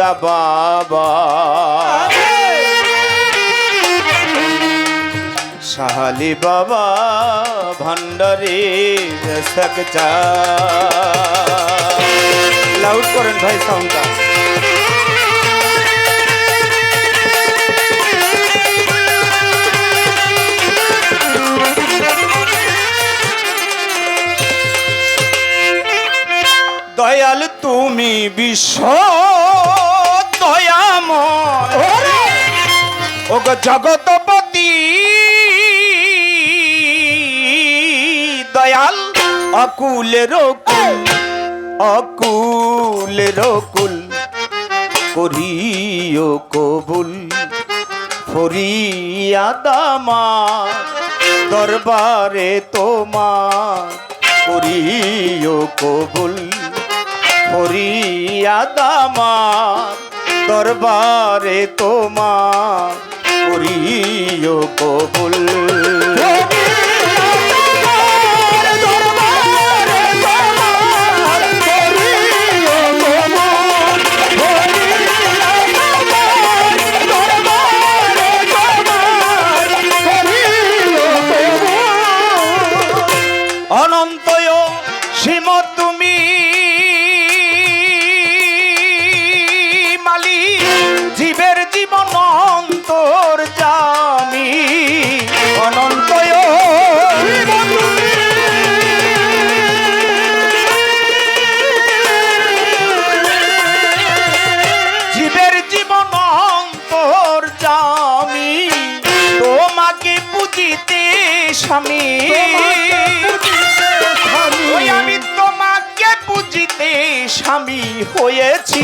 গৌরা বাবা সাহালি বাবা ভান্ডারি সকচা লাউড করেন ভাই সাউন্ডটা দয়াল তুমি বিশ্ব দয়াময় ওগো জগৎপতি দয়াল অকুলের কুল করিও কবুল ফরিয়াদ আমার দরবারে তোমার করিও কবুল ফরিয়াদ আমার দরবারে তোমার করিও কবুল অনন্তয় সীম তুমি মালিক জীবের জীবন অন্তর জামি অনন্তয় জীবের জীবন অন্তর জামি তোমাকে পুজিতে স্বামী আমি তোমাকে পুজিতে স্বামী হয়েছি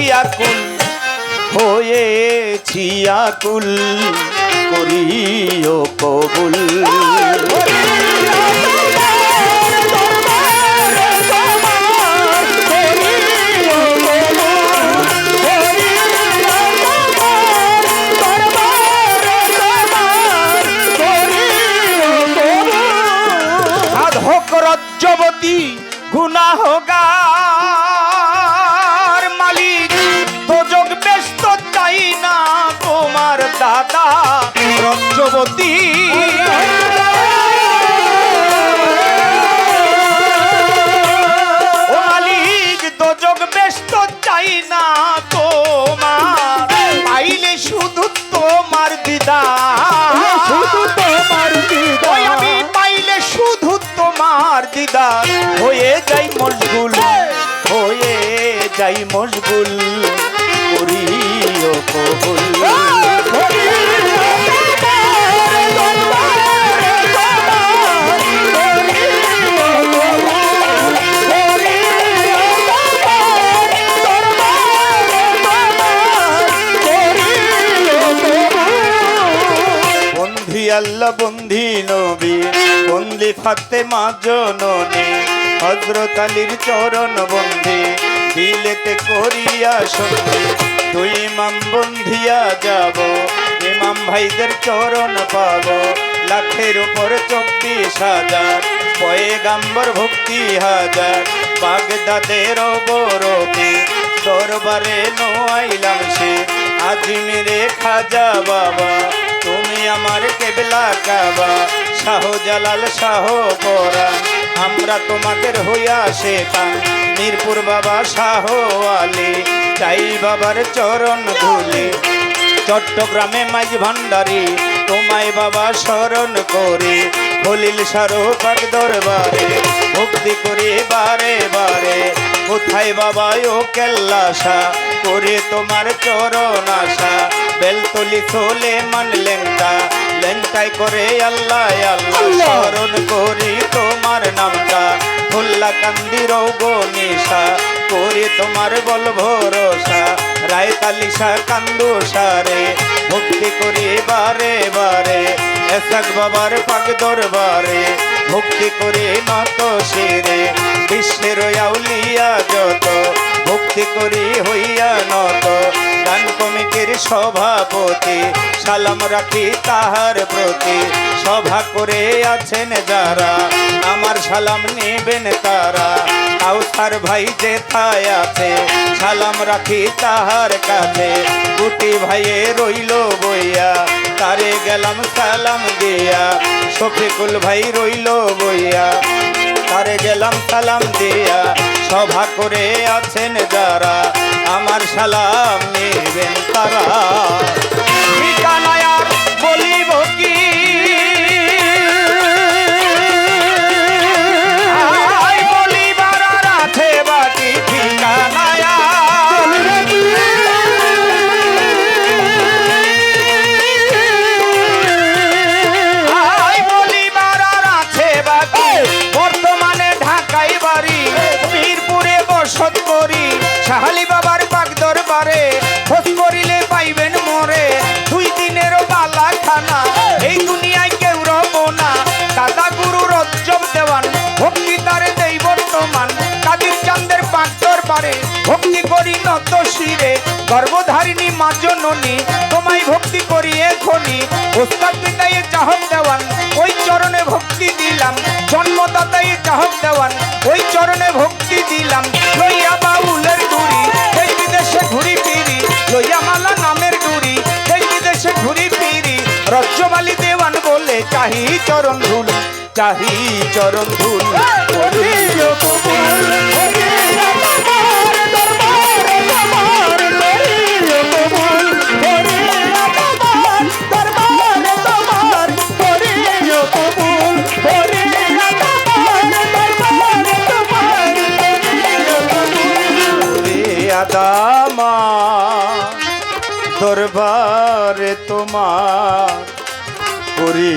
আকুল করিও কবুল রজ্জবতী গুনাহগার মালিক দোজক ব্যস্ত চাই না তোমার দাদা রজ্জবতী ও মালিক দোজক ব্যস্ত চাই না তোমার পাইলে শুধু তোমার দিদার আমি পাইলে শুধু তোমার দিদার হয়ে যাই মশগুল করিও কবুল বন্ধি আল্লাহ বন্ধি নবী বন্দি ফাতেমা জননী হযরত আলীর চরণ বন্ধি দিলেতে করিয়া সন্ধি তুই ইমাম বন্ধিয়া যাব ইমাম ভাইদের চরণ পাব লাখের উপর 24,000 পয়গাম্বর ভক্তি হাজার বাগদাদের বরফে দরবারে নোয়াইলাম সে আজমিরে খাজা বাবা তুমি আমার কেবলা কাবা শাহজালাল শাহ পরাণ আমরা তোমাদের হইয়া শেতান মিরপুর বাবা শাহ আলী চাই বাবার চরণ ধুলি চট্টগ্রামে মাঝ ভান্ডারি তোমায় বাবা স্মরণ করে খলিল শাহরুখ দরবারে ভক্তি করে বারে বারে কোথায় বাবা ও কেল্লাশা করে তোমার চরণ আশা বেলতলি চলে মান লেংটাই করে আল্লাহ আল্লাহ স্মরণ করি তোমার নামটা ফুল্লা কান্দির গনিশা করে তোমার বল ভরসা রায় তালিশা কান্দুসারে ভক্তি করি বারে বারে এসাক বাবার পাক দরবারে ভক্তি করি নত শিরে বিশ্বের আউলিয়া যত ভক্তি করি হইয়া নত গান কমিটির সভাপতি, সালাম রাখি তাহার প্রতি। সভা করে আছেন যারা, আমার সালাম নেবেন তারা। কাউসার ভাই যেথায় আছে, সালাম রাখি তাহার কাছে। গুটি ভাইয়ে রইল বইয়া, তারে গেলাম সালাম দিয়া। শফিকুল ভাই রইল বইয়া, তারে গেলাম সালাম দিয়া। সভা করে আছেন যারা, আমার সালাম নেবেন তারা। ঠিকানায় আর বলিব কি, আয় বলিবার আর আছে বাকি। ঠিকানায় আয় বলিবার আর আছে বাকি। বর্তমানে ঢাকায় বাড়ি, মিরপুরে বসত করি। শাহালি বাবার পাক দরবারে, খোঁজ করিলে পাইবেন মোরে। 2 দিনেরও বালা খানা, এই দুনিয়ায় কেউ রব না। দাদা গুরু রজ্জব দেওয়ান, ভক্তি তারে দেই বর্তমান। কাদির চাঁদের পাক দরবারে, ভক্তি করি নত শিরে। গর্ভধারিণী মা জননী, তোমায় ভক্তি করি এখনি। ওস্তাদ পিতায় চাহক দেওয়ান, ওই চরণে ভক্তি দিলাম। জন্মদাতায় চাহক দেওয়ান, ওই চরণে ভক্তি দিলাম। লইয়া বাউলের ডুরি, এই বিদেশে ঘুরি ফিরি। লইয়া মালা নামের ডুরি, এই বিদেশে ঘুরি ফিরি। রজ্জবালি দেওয়ান বলে চাহি চরণ ধুল, চাহি চরণ ধুল। করিও কবুল, করিও তোমার দরবারে তোমার। করিও কবুল, করিও তোমার দরবারে তোমার। করিও কবুল, করিও তোমার দরবারে তোমার। করিও কবুল, আদামা দরবারে তোমার। করি